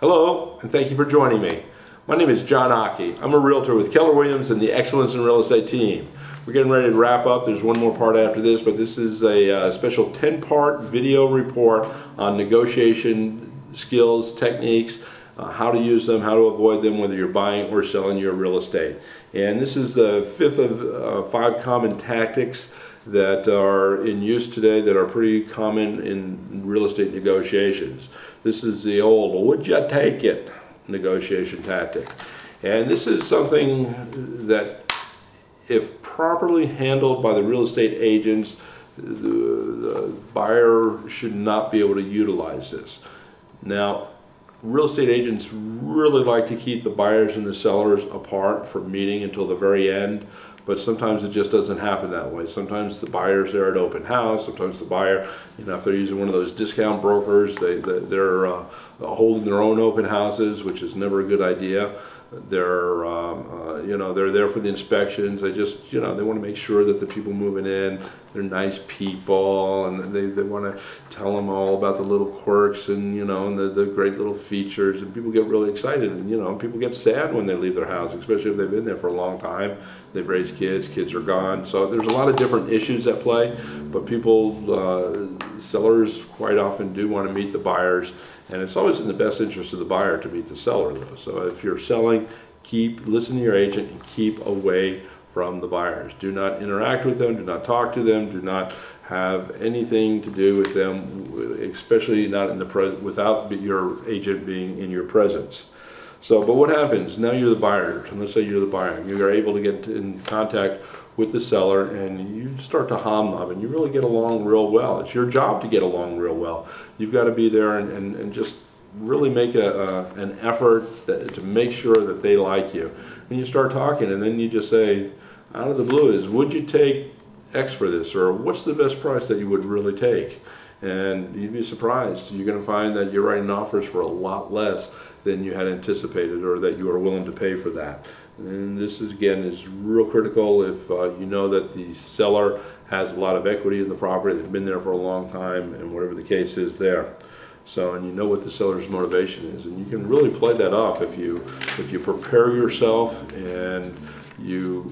Hello, and thank you for joining me. My name is John Occhi. I'm a realtor with Keller Williams and the Excellence in Real Estate team. We're getting ready to wrap up. There's one more part after this, but this is a special 10-part video report on negotiation skills, techniques, how to use them, how to avoid them, whether you're buying or selling your real estate. And this is the fifth of 5 common tactics that are in use today that are pretty common in real estate negotiations. This is the old "would you take it" negotiation tactic. And this is something that, if properly handled by the real estate agents, the buyer should not be able to utilize this. Now, real estate agents really like to keep the buyers and the sellers apart from meeting until the very end, but sometimes it just doesn't happen that way. Sometimes the buyer's there at open house. Sometimes the buyer, if they're using one of those discount brokers, they're holding their own open houses, which is never a good idea. They're they're there for the inspections. They just they want to make sure that the people moving in, they're nice people, and they want to tell them all about the little quirks and and the great little features, and people get really excited, and people get sad when they leave their house, especially if they've been there for a long time. They've raised kids are gone, so there's a lot of different issues at play. But sellers quite often do want to meet the buyers, and it's always in the best interest of the buyer to meet the seller, though. So if you're selling, listen to your agent and keep away from the buyers. Do not interact with them, do not talk to them, do not have anything to do with them, especially not in the without your agent being in your presence. So, but what happens? Now you're the buyer, and let's say you're the buyer. You are able to get in contact with the seller, and you start to hobnob, and you really get along real well. It's your job to get along real well. You've got to be there and just really make an effort to make sure that they like you. And you start talking, and then you just say, out of the blue, would you take X for this? Or what's the best price that you would really take? And you'd be surprised. You're going to find that you're writing offers for a lot less than you had anticipated, or that you are willing to pay for that. And this is real critical if you know that the seller has a lot of equity in the property, they've been there for a long time, and whatever the case is there. So, and you know what the seller's motivation is, and you can really play that off if you prepare yourself and you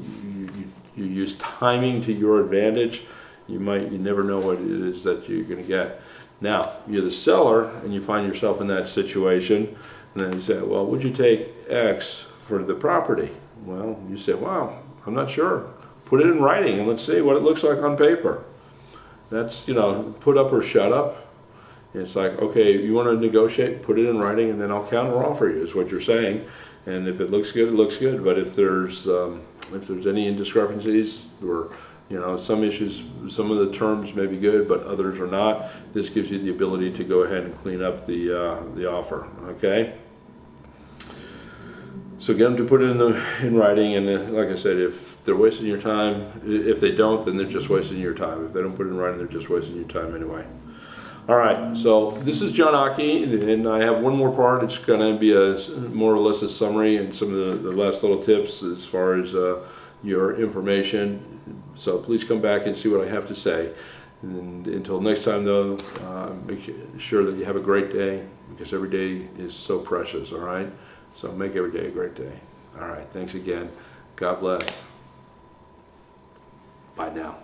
use timing to your advantage. You never know what it is that you're going to get. Now, you're the seller and you find yourself in that situation, and then you say, well, would you take X for the property? Well, you say, wow, I'm not sure. Put it in writing and let's see what it looks like on paper. That's, put up or shut up. And it's like, okay, you want to negotiate, put it in writing, and then I'll counter offer you, is what you're saying. And if it looks good, it looks good. But if there's any indiscrepancies, or some issues, some of the terms may be good, but others are not, this gives you the ability to go ahead and clean up the offer. Okay. So get them to put it in writing, and like I said, if they're wasting your time, if they don't, then they're just wasting your time. If they don't put it in writing, they're just wasting your time anyway. All right, so this is John Occhi, and I have one more part. It's going to be more or less a summary and some of the last little tips as far as your information. So please come back and see what I have to say. And until next time, though, make sure that you have a great day, because every day is so precious, all right? So make every day a great day. All right, thanks again. God bless. Bye now.